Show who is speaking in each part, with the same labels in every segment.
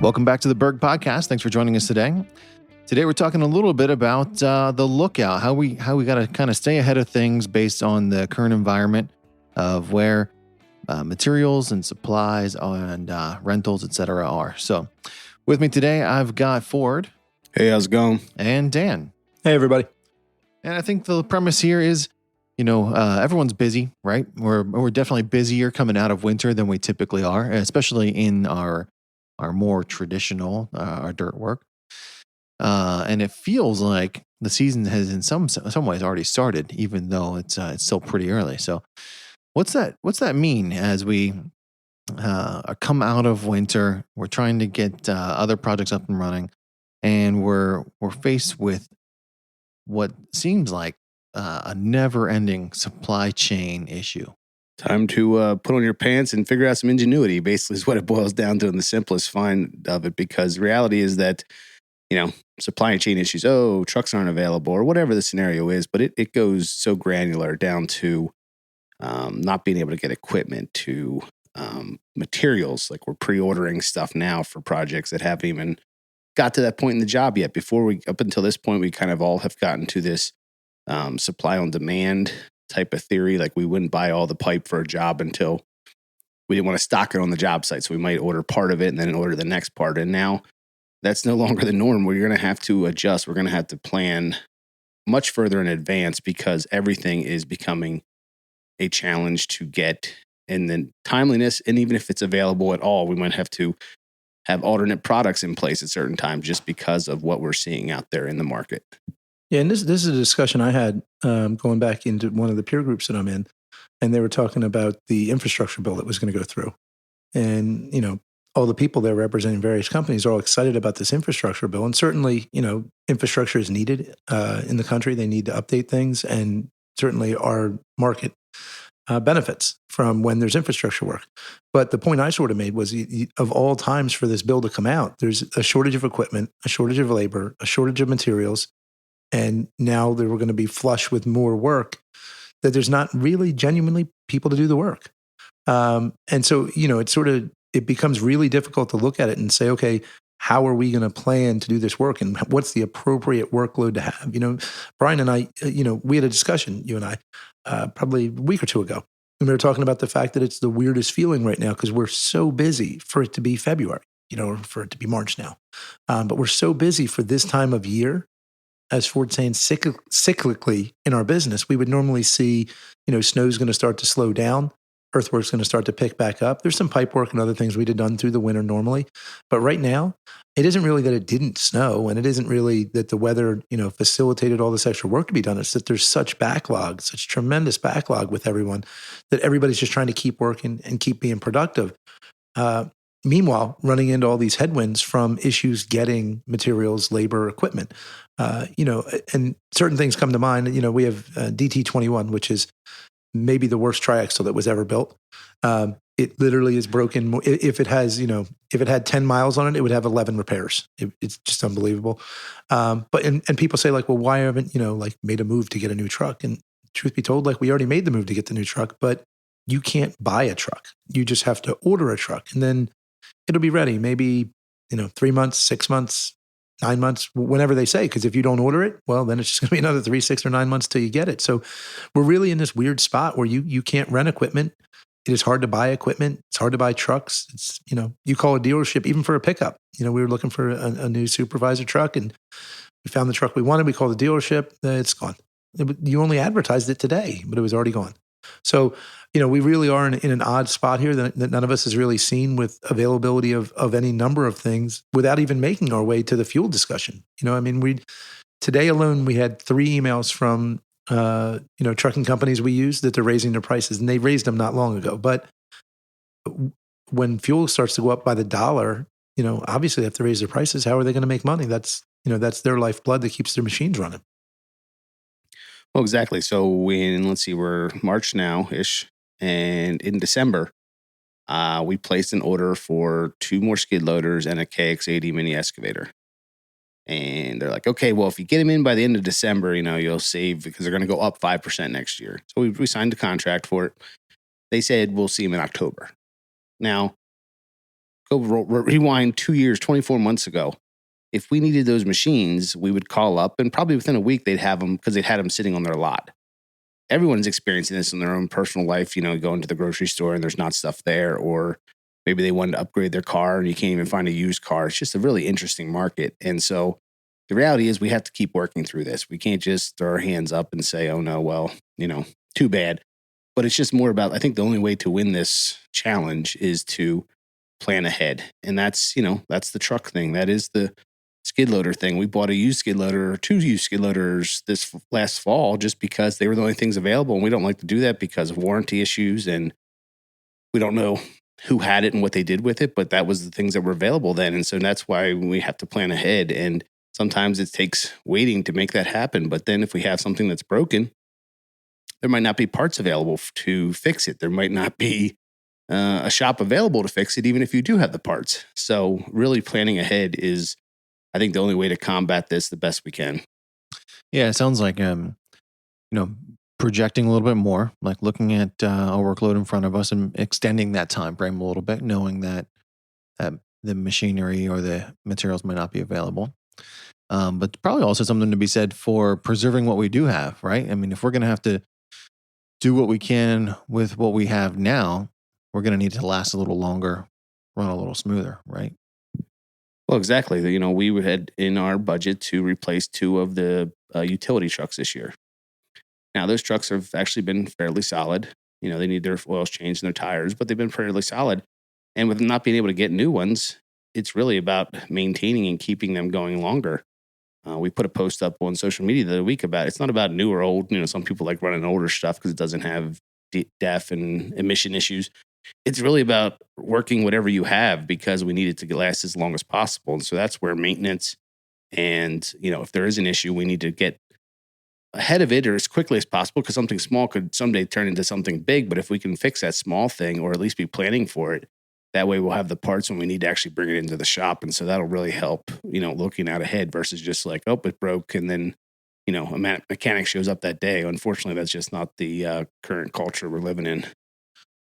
Speaker 1: Welcome back to the Berg Podcast. Thanks for joining us today. Today we're talking a little bit about the lookout, how we got to kind of stay ahead of things based on the current environment of where materials and supplies and rentals, etc. are. So with me today, I've got Ford.
Speaker 2: Hey, how's it going?
Speaker 1: And Dan.
Speaker 3: Hey, everybody.
Speaker 1: And I think the premise here is, everyone's busy, right? We're definitely busier coming out of winter than we typically are, especially in our more traditional, our dirt work. And it feels like the season has in some ways already started, even though it's still pretty early. So what's that mean as we come out of winter? We're trying to get other projects up and running, and we're faced with what seems like a never-ending supply chain issue.
Speaker 2: Time to put on your pants and figure out some ingenuity, basically, is what it boils down to in the simplest form of it. Because the reality is that, supply chain issues, trucks aren't available or whatever the scenario is, but it goes so granular down to not being able to get equipment, to materials. Like we're pre-ordering stuff now for projects that haven't even got to that point in the job yet. Up until this point, we kind of all have gotten to this supply on demand type of theory. Like we wouldn't buy all the pipe for a job until we didn't want to stock it on the job site. So we might order part of it and then order the next part. And now that's no longer the norm. We're going to have to adjust. We're going to have to plan much further in advance because everything is becoming a challenge to get. And then timeliness, and even if it's available at all, we might have to have alternate products in place at certain times just because of what we're seeing out there in the market.
Speaker 3: Yeah, and this is a discussion I had going back into one of the peer groups that I'm in, and they were talking about the infrastructure bill that was going to go through. And, all the people there representing various companies are all excited about this infrastructure bill. And certainly, infrastructure is needed in the country. They need to update things, and certainly our market benefits from when there's infrastructure work. But the point I sort of made was of all times for this bill to come out, there's a shortage of equipment, a shortage of labor, a shortage of materials. And now they were going to be flush with more work, that there's not really genuinely people to do the work. And so, it becomes really difficult to look at it and say, okay, how are we going to plan to do this work? And what's the appropriate workload to have? Bryan and I, we had a discussion, you and I, probably a week or two ago. And we were talking about the fact that it's the weirdest feeling right now because we're so busy for it to be February, or for it to be March now. But we're so busy for this time of year. As Ford's saying, cyclically in our business, we would normally see, snow's going to start to slow down. Earthwork's going to start to pick back up. There's some pipe work and other things we'd have done through the winter normally. But right now, it isn't really that it didn't snow, and it isn't really that the weather, facilitated all this extra work to be done. It's that there's such backlog, such tremendous backlog with everyone, that everybody's just trying to keep working and keep being productive. Meanwhile, running into all these headwinds from issues getting materials, labor, equipment, and certain things come to mind. We have DT21, which is maybe the worst triaxle that was ever built. It literally is broken. If it had 10 miles on it, it would have 11 repairs. It's just unbelievable. But people say like, well, why haven't made a move to get a new truck? And truth be told, we already made the move to get the new truck, but you can't buy a truck. You just have to order a truck, and then it'll be ready. Maybe 3 months, 6 months, 9 months, whenever they say. Because if you don't order it, well, then it's just going to be another 3, 6, or 9 months till you get it. So we're really in this weird spot where you can't rent equipment. It is hard to buy equipment. It's hard to buy trucks. It's you call a dealership even for a pickup. We were looking for a new supervisor truck, and we found the truck we wanted. We called the dealership. It's gone. You only advertised it today, but it was already gone. So, we really are in an odd spot here that none of us has really seen with availability of any number of things without even making our way to the fuel discussion. Today alone, we had 3 emails from, trucking companies we use that they're raising their prices, and they raised them not long ago. But when fuel starts to go up by the dollar, obviously they have to raise their prices. How are they going to make money? That's their lifeblood that keeps their machines running.
Speaker 2: Well, exactly. So we're March now-ish, and in December, we placed an order for 2 more skid loaders and a KX80 mini excavator. And they're like, okay, well, if you get them in by the end of December, you'll save because they're going to go up 5% next year. So we signed a contract for it. They said we'll see them in October. Now, rewind 2 years, 24 months ago. If we needed those machines, we would call up and probably within a week they'd have them because they'd had them sitting on their lot. Everyone's experiencing this in their own personal life. You know, going to the grocery store and there's not stuff there, or maybe they wanted to upgrade their car and you can't even find a used car. It's just a really interesting market. And so the reality is we have to keep working through this. We can't just throw our hands up and say, oh no, well, too bad. But it's just more about, I think the only way to win this challenge is to plan ahead. And that's the truck thing. That is the skid loader thing. We bought a used skid loader or 2 used skid loaders this last fall just because they were the only things available. And we don't like to do that because of warranty issues. And we don't know who had it and what they did with it, but that was the things that were available then. And so that's why we have to plan ahead. And sometimes it takes waiting to make that happen. But then if we have something that's broken, there might not be parts available to fix it. There might not be a shop available to fix it, even if you do have the parts. So really planning ahead is, I think, the only way to combat this the best we can.
Speaker 1: Yeah, it sounds like projecting a little bit more, like looking at our workload in front of us and extending that time frame a little bit, knowing that the machinery or the materials might not be available. But probably also something to be said for preserving what we do have, right? I mean, if we're going to have to do what we can with what we have now, we're going to need to last a little longer, run a little smoother, right?
Speaker 2: Well, exactly. We had in our budget to replace 2 of the utility trucks this year. Now, those trucks have actually been fairly solid. They need their oils changed and their tires, but they've been fairly solid. And with not being able to get new ones, it's really about maintaining and keeping them going longer. We put a post up on social media the other week about it's not about new or old. Some people like running older stuff because it doesn't have DEF and emission issues. It's really about working whatever you have because we need it to last as long as possible. And so that's where maintenance and, if there is an issue, we need to get ahead of it or as quickly as possible because something small could someday turn into something big. But if we can fix that small thing or at least be planning for it, that way we'll have the parts when we need to actually bring it into the shop. And so that'll really help, looking out ahead versus just like, oh, it broke. And then, a mechanic shows up that day. Unfortunately, that's just not the current culture we're living in.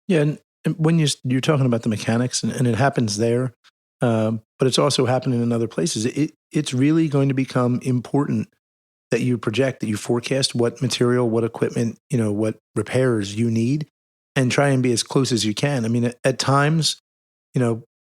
Speaker 3: Yeah. And when you're talking about the mechanics and it happens there, but it's also happening in other places, it's really going to become important that you project, that you forecast what material, what equipment, what repairs you need and try and be as close as you can. I mean, at times,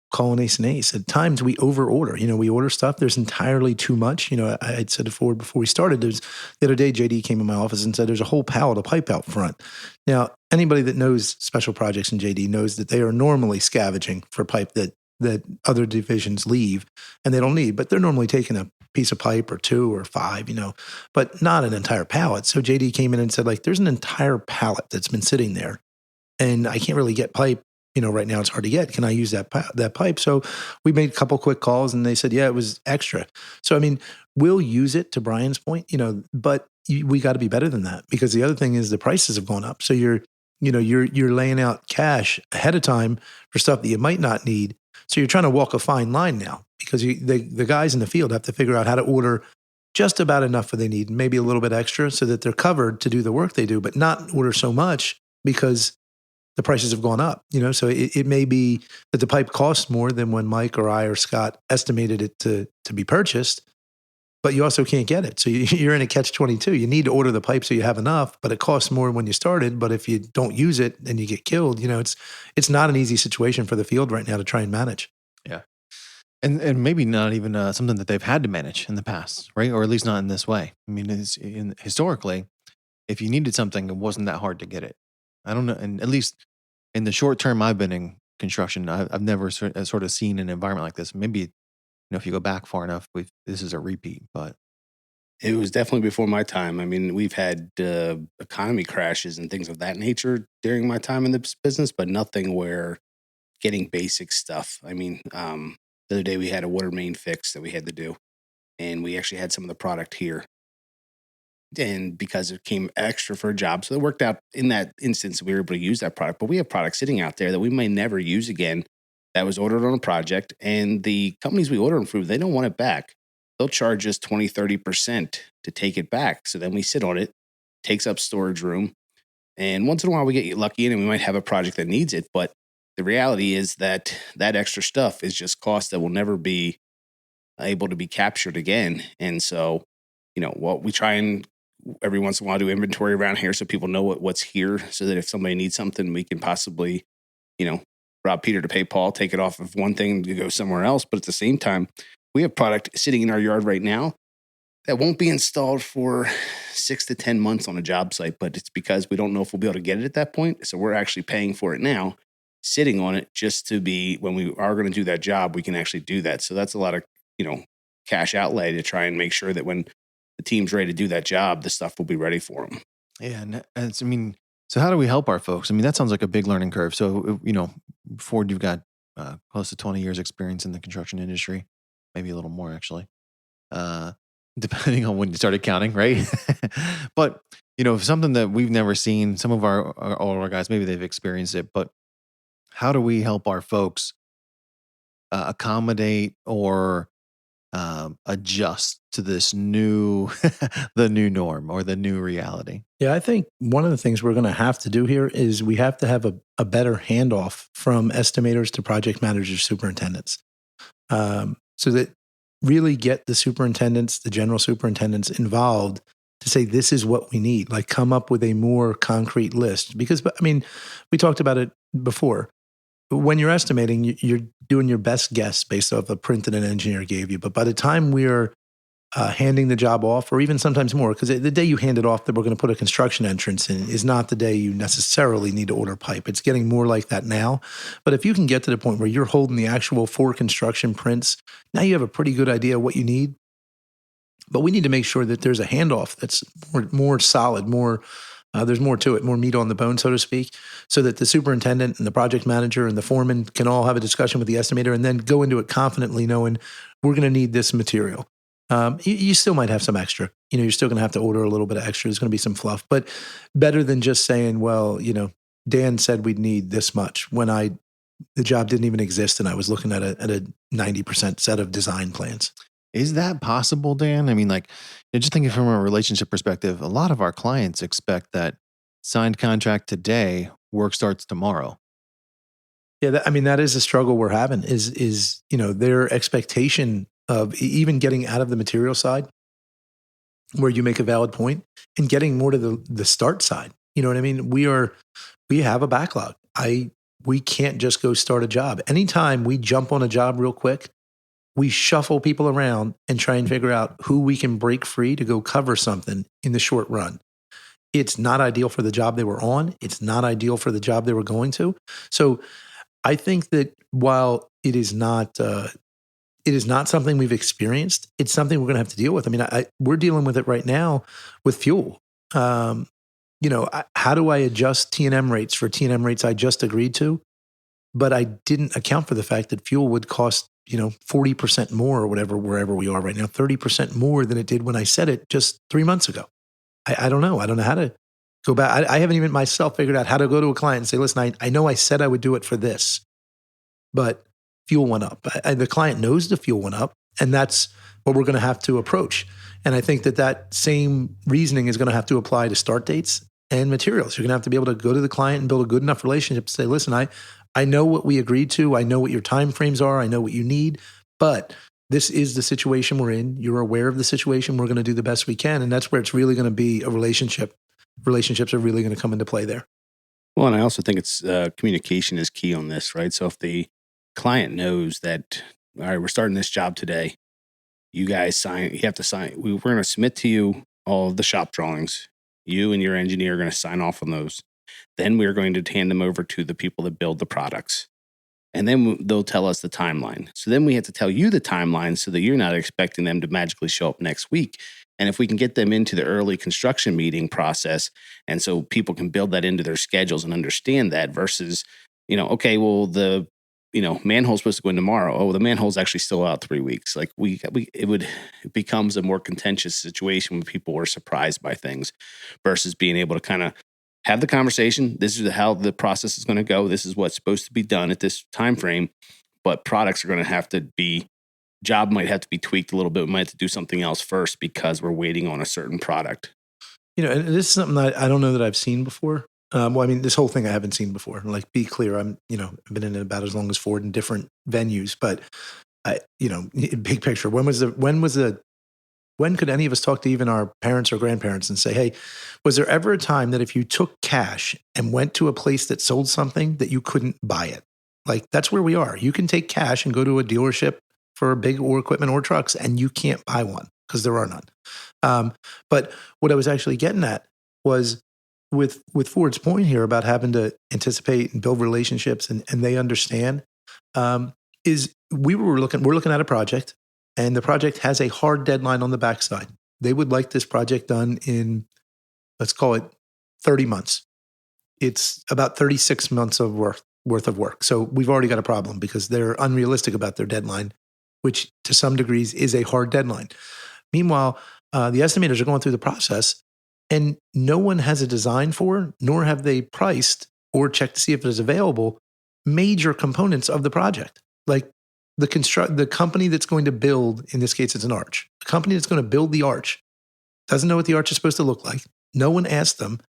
Speaker 3: call an ace and ace. At times we over order. We order stuff. There's entirely too much. I'd said before we started. The other day, JD came in my office and said, "There's a whole pallet of pipe out front." Now, anybody that knows special projects and JD knows that they are normally scavenging for pipe that other divisions leave and they don't need, but they're normally taking a piece of pipe or 2 or 5, but not an entire pallet. So JD came in and said, like, there's an entire pallet that's been sitting there, and I can't really get pipe. Right now it's hard to get. Can I use that pipe? So we made a couple quick calls and they said, yeah, it was extra. So, I mean, we'll use it to Bryan's point, but we got to be better than that because the other thing is the prices have gone up. So you're laying out cash ahead of time for stuff that you might not need. So you're trying to walk a fine line now because the guys in the field have to figure out how to order just about enough for they need, maybe a little bit extra so that they're covered to do the work they do, but not order so much because the prices have gone up, so it may be that the pipe costs more than when Mike or I or Scott estimated it to be purchased, but you also can't get it. So you're in a catch-22. You need to order the pipe so you have enough, but it costs more when you started. But if you don't use it and you get killed, it's not an easy situation for the field right now to try and manage.
Speaker 1: Yeah. And maybe not even something that they've had to manage in the past, right? Or at least not in this way. I mean, historically, if you needed something, it wasn't that hard to get it. I don't know. And at least in the short term I've been in construction, I've never sort of seen an environment like this. Maybe, if you go back far enough, this is a repeat, but.
Speaker 2: It was definitely before my time. I mean, we've had economy crashes and things of that nature during my time in this business, but nothing where getting basic stuff. I mean, the other day we had a water main fix that we had to do, and we actually had some of the product here. And because it came extra for a job, so it worked out in that instance, we were able to use that product. But we have products sitting out there that we may never use again that was ordered on a project. And the companies we order them from, they don't want it back. They'll charge us 20, 30% to take it back. So then we sit on it, takes up storage room. And once in a while we get lucky in and we might have a project that needs it. But the reality is that that extra stuff is just cost that will never be able to be captured again. And so, what we try and every once in a while do inventory around here so people know what's here, so that if somebody needs something, we can possibly, rob Peter to pay Paul, take it off of one thing to go somewhere else. But at the same time, we have product sitting in our yard right now that won't be installed for 6 to 10 months on a job site, but it's because we don't know if we'll be able to get it at that point. So we're actually paying for it now, sitting on it just to be, when we are going to do that job, we can actually do that. So that's a lot of, cash outlay to try and make sure that when the team's ready to do that job, the stuff will be ready for them.
Speaker 1: Yeah. And so how do we help our folks? That sounds like a big learning curve. So, Ford, you've got close to 20 years experience in the construction industry, maybe a little more actually. Depending on when you started counting, right? But, something that we've never seen, some of all our guys, maybe they've experienced it, but how do we help our folks accommodate or adjust to this the new norm or the new reality?
Speaker 3: Yeah, I think one of the things we're going to have to do here is we have to have a better handoff from estimators to project managers, superintendents, so that really get the superintendents, the general superintendents involved to say, this is what we need, like come up with a more concrete list. Because, we talked about it before. When you're estimating, you're doing your best guess based off the print that an engineer gave you. But by the time we're handing the job off, or even sometimes more, because the day you hand it off that we're going to put a construction entrance in is not the day you necessarily need to order pipe. It's getting more like that now. But if you can get to the point where you're holding the actual 4 construction prints, now you have a pretty good idea of what you need. But we need to make sure that there's a handoff that's more solid, there's more to it, more meat on the bone, so to speak, so that the superintendent and the project manager and the foreman can all have a discussion with the estimator and then go into it confidently knowing we're going to need this material. You still might have some extra. You're still going to have to order a little bit of extra. There's going to be some fluff, but better than just saying, well, Dan said we'd need this much when the job didn't even exist and I was looking at a 90% set of design plans.
Speaker 1: Is that possible, Dan? Just thinking from a relationship perspective, a lot of our clients expect that signed contract today, work starts tomorrow.
Speaker 3: Yeah, that is a struggle we're having. Is their expectation of even getting out of the material side, where you make a valid point, and getting more to the start side. You know what I mean? We have a backlog. We can't just go start a job. Anytime we jump on a job real quick, we shuffle people around and try and figure out who we can break free to go cover something in the short run. It's not ideal for the job they were on. It's not ideal for the job they were going to. So I think that while it is not something we've experienced, it's something we're going to have to deal with. We're dealing with it right now with fuel. How do I adjust T&M rates for T&M rates I just agreed to? But I didn't account for the fact that fuel would cost 40% more or whatever, wherever we are right now, 30% more than it did when I said it just 3 months ago. I don't know. I don't know how to go back. I haven't even myself figured out how to go to a client and say, listen, I know I said I would do it for this, but fuel went up. The client knows the fuel went up, and that's what we're going to have to approach. And I think that same reasoning is going to have to apply to start dates and materials. You're going to have to be able to go to the client and build a good enough relationship to say, listen, I know what we agreed to. I know what your timeframes are. I know what you need, but this is the situation we're in. You're aware of the situation. We're going to do the best we can. And that's where it's really going to be a relationship. Relationships are really going to come into play there.
Speaker 2: Well, and I also think it's communication is key on this, right? So if the client knows that, all right, we're starting this job today, you have to sign. We're going to submit to you all of the shop drawings. You and your engineer are going to sign off on those. Then we're going to hand them over to the people that build the products. And then they'll tell us the timeline. So then we have to tell you the timeline so that you're not expecting them to magically show up next week. And if we can get them into the early construction meeting process, and so people can build that into their schedules and understand that versus, okay, well, the manhole's supposed to go in tomorrow. Oh, the manhole's actually still out 3 weeks. It becomes a more contentious situation when people are surprised by things versus being able to kind of have the conversation. This is how the process is going to go. This is what's supposed to be done at this time frame. But products are going to have to job might have to be tweaked a little bit. We might have to do something else first because we're waiting on a certain product.
Speaker 3: And this is something that I don't know that I've seen before. Well, I mean, this whole thing I haven't seen before. Like, be clear, I've been in it about as long as Ford in different venues, but big picture. When could any of us talk to even our parents or grandparents and say, hey, was there ever a time that if you took cash and went to a place that sold something that you couldn't buy it? Like, that's where we are. You can take cash and go to a dealership for big or equipment or trucks, and you can't buy one because there are none. But what I was actually getting at was with Ford's point here about having to anticipate and build relationships, and they understand, is we're looking at a project, and the project has a hard deadline on the backside. They would like this project done in, let's call it 30 months. It's about 36 months of worth of work. So we've already got a problem because they're unrealistic about their deadline, which to some degrees is a hard deadline. Meanwhile, the estimators are going through the process, and no one has a design for, nor have they priced or checked to see if it is available, major components of the project. Like the company that's going to build, in this case, it's an arch. The company that's going to build the arch doesn't know what the arch is supposed to look like. No one asked them,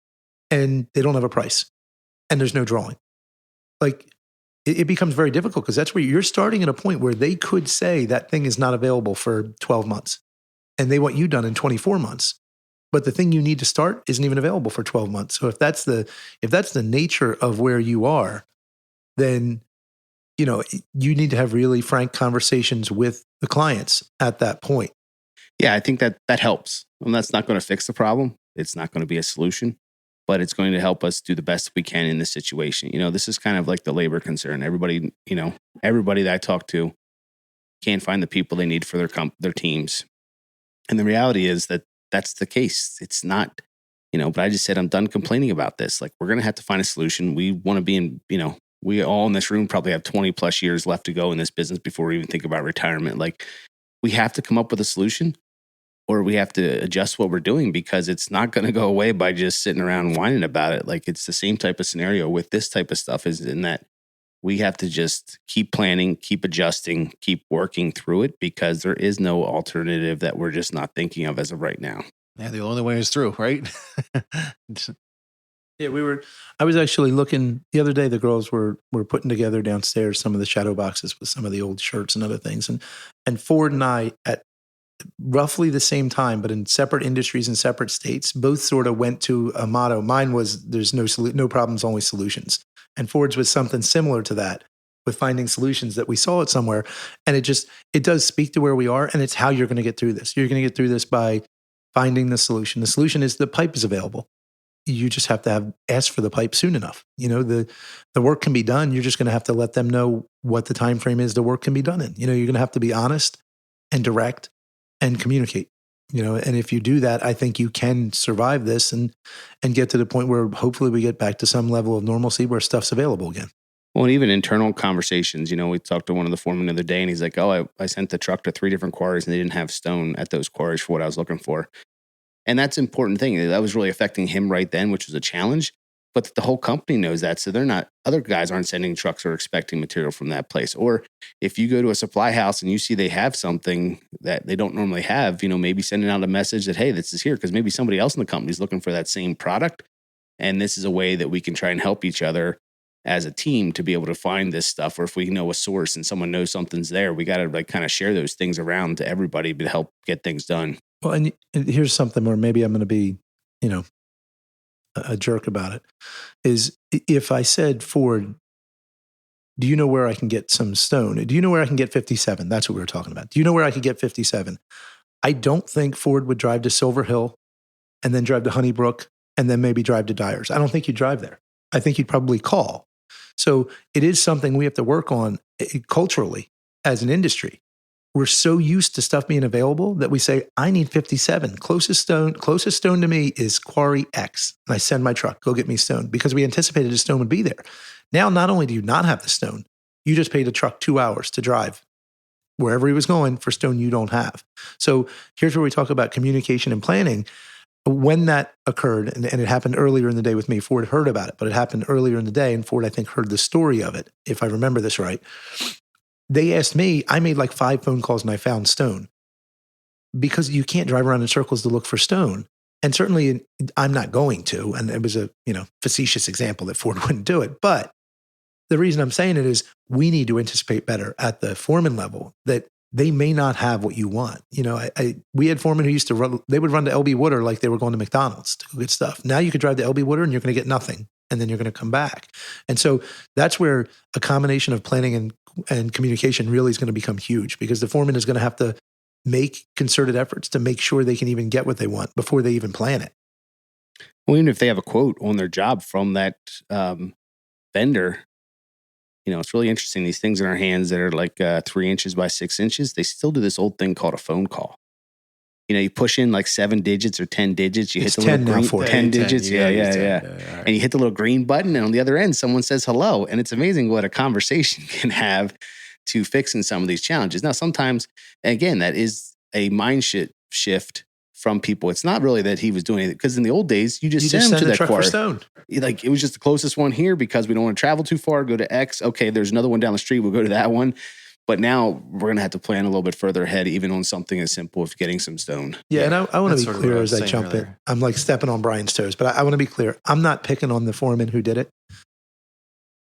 Speaker 3: and they don't have a price, and there's no drawing. Like, it becomes very difficult because that's where you're starting at a point where they could say that thing is not available for 12 months, and they want you done in 24 months. But the thing you need to start isn't even available for 12 months. So if that's the nature of where you are, then you need to have really frank conversations with the clients at that point.
Speaker 2: Yeah, I think that helps. And that's not going to fix the problem. It's not going to be a solution, but it's going to help us do the best we can in this situation. This is kind of like the labor concern. Everybody that I talk to can't find the people they need for their teams. And the reality is that that's the case. It's not, but I just said, I'm done complaining about this. Like, we're going to have to find a solution. We want to be in, we all in this room probably have 20 plus years left to go in this business before we even think about retirement. Like, we have to come up with a solution, or we have to adjust what we're doing, because it's not going to go away by just sitting around whining about it. Like, it's the same type of scenario with this type of stuff, is in that we have to just keep planning, keep adjusting, keep working through it, because there is no alternative that we're just not thinking of as of right now.
Speaker 1: Yeah, the only way is through, right?
Speaker 3: Yeah, I was actually looking the other day. The girls were putting together downstairs some of the shadow boxes with some of the old shirts and other things. And Ford and I, at roughly the same time, but in separate industries and separate states, both sort of went to a motto. Mine was, there's no problems, only solutions. And Ford's was something similar to that, with finding solutions that we saw it somewhere. And it does speak to where we are, and it's how you're going to get through this. You're going to get through this by finding the solution. The solution is the pipe is available. You just have to ask for the pipe soon enough. The work can be done. You're just going to have to let them know what the time frame is the work can be done in. You're going to have to be honest and direct and communicate. And if you do that, I think you can survive this and get to the point where hopefully we get back to some level of normalcy where stuff's available again.
Speaker 2: Well, and even internal conversations, we talked to one of the foremen the other day, and he's like, oh, I sent the truck to 3 different quarries, and they didn't have stone at those quarries for what I was looking for. And that's an important thing. That was really affecting him right then, which was a challenge. But the whole company knows that. So other guys aren't sending trucks or expecting material from that place. Or if you go to a supply house and you see they have something that they don't normally have, maybe sending out a message that, hey, this is here, because maybe somebody else in the company is looking for that same product. And this is a way that we can try and help each other as a team to be able to find this stuff. Or if we know a source and someone knows something's there, we got to kind of share those things around to everybody to help get things done.
Speaker 3: Well, and here's something where maybe I'm going to be, a jerk about it, is if I said, Ford, do you know where I can get some stone? Do you know where I can get 57? That's what we were talking about. Do you know where I could get 57? I don't think Ford would drive to Silver Hill and then drive to Honeybrook and then maybe drive to Dyers. I don't think you'd drive there. I think you'd probably call. So it is something we have to work on culturally as an industry. We're so used to stuff being available that we say, I need 57. Closest stone to me is Quarry X. And I send my truck, go get me stone, because we anticipated a stone would be there. Now, not only do you not have the stone, you just paid a truck 2 hours to drive wherever he was going for stone you don't have. So here's where we talk about communication and planning. When that occurred, and it happened earlier in the day with me, Ford heard about it, but it happened earlier in the day, and Ford, I think, heard the story of it, if I remember this right. They asked me, I made like 5 phone calls and I found stone. Because you can't drive around in circles to look for stone. And certainly I'm not going to, and it was a, facetious example that Ford wouldn't do it. But the reason I'm saying it is we need to anticipate better at the foreman level that they may not have what you want. We had foremen who used to run, they would run to LB Woodard like they were going to McDonald's to go get stuff. Now you could drive to LB Woodard and you're going to get nothing. And then you're going to come back. And so that's where a combination of planning and communication really is going to become huge, because the foreman is going to have to make concerted efforts to make sure they can even get what they want before they even plan it.
Speaker 2: Well, even if they have a quote on their job from that vendor, it's really interesting. These things in our hands that are like 3 inches by 6 inches, they still do this old thing called a phone call. You push in like 7 digits or 10 digits. You hit the little green 10 digits. Yeah. And you hit the little green button, and on the other end, someone says hello. And it's amazing what a conversation can have to fixing some of these challenges. Now, sometimes, again, that is a mind shift from people. It's not really that he was doing it, because in the old days, you just send him to that
Speaker 3: truck for stone.
Speaker 2: Like, it was just the closest one here because we don't want to travel too far. Go to X. Okay, there's another one down the street. We'll go to that one. But now we're going to have to plan a little bit further ahead, even on something as simple as getting some stone.
Speaker 3: Yeah, and I want to be clear as I jump in. I'm like stepping on Bryan's toes, but I want to be clear. I'm not picking on the foreman who did it.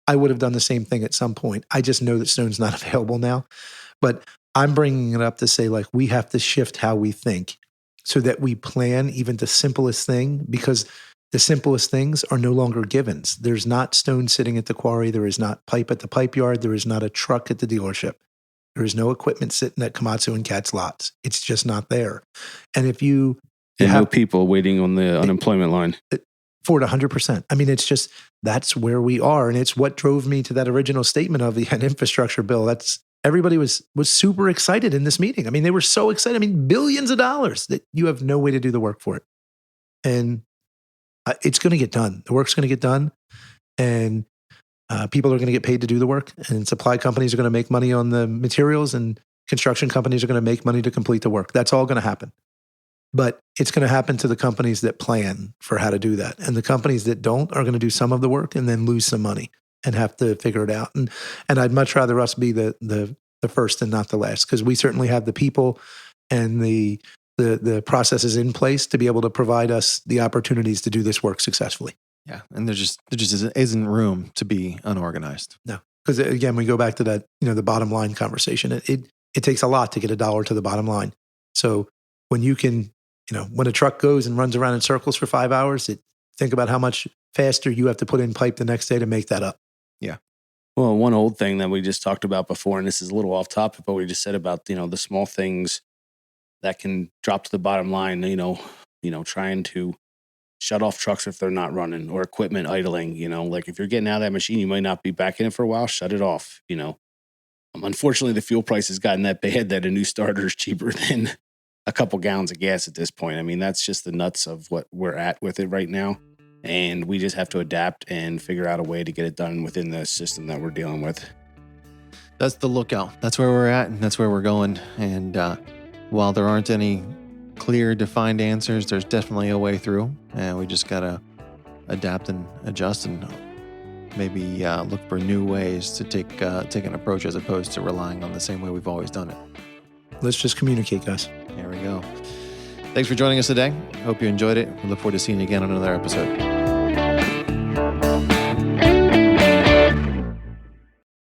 Speaker 3: I would have done the same thing at some point. I just know that stone's not available now. But I'm bringing it up to say, like, we have to shift how we think so that we plan even the simplest thing, because the simplest things are no longer givens. There's not stone sitting at the quarry. There is not pipe at the pipe yard. There is not a truck at the dealership. There is no equipment sitting at Komatsu and Cat's lots. It's just not there. And if you
Speaker 2: have no people waiting on the unemployment line.
Speaker 3: For it 100%. I mean, it's just, that's where we are. And it's what drove me to that original statement of an infrastructure bill. Everybody was super excited in this meeting. I mean, they were so excited. I mean, billions of dollars that you have no way to do the work for it. And it's going to get done. The work's going to get done. And people are going to get paid to do the work, and supply companies are going to make money on the materials, and construction companies are going to make money to complete the work. That's all going to happen. But it's going to happen to the companies that plan for how to do that. And the companies that don't are going to do some of the work and then lose some money and have to figure it out. And I'd much rather us be the first and not the last, because we certainly have the people and the processes in place to be able to provide us the opportunities to do this work successfully.
Speaker 1: Yeah, and there just isn't room to be unorganized.
Speaker 3: No, because again, we go back to that, the bottom line conversation. It takes a lot to get $1 to the bottom line. So when you can, when a truck goes and runs around in circles for 5 hours, think about how much faster you have to put in pipe the next day to make that up.
Speaker 1: Yeah.
Speaker 2: Well, one old thing that we just talked about before, and this is a little off topic, but we just said about, the small things that can drop to the bottom line, trying to shut off trucks if they're not running, or equipment idling, like if you're getting out of that machine, you might not be back in it for a while, shut it off, Unfortunately, the fuel price has gotten that bad that a new starter is cheaper than a couple gallons of gas at this point. I mean, that's just the nuts of what we're at with it right now. And we just have to adapt and figure out a way to get it done within the system that we're dealing with.
Speaker 1: That's the lookout. That's where we're at, and that's where we're going. And while there aren't any clear, defined answers, there's definitely a way through, and we just got to adapt and adjust, and maybe look for new ways to take an approach as opposed to relying on the same way we've always done it.
Speaker 3: Let's just communicate, guys.
Speaker 1: There we go. Thanks for joining us today. Hope you enjoyed it. We look forward to seeing you again on another episode.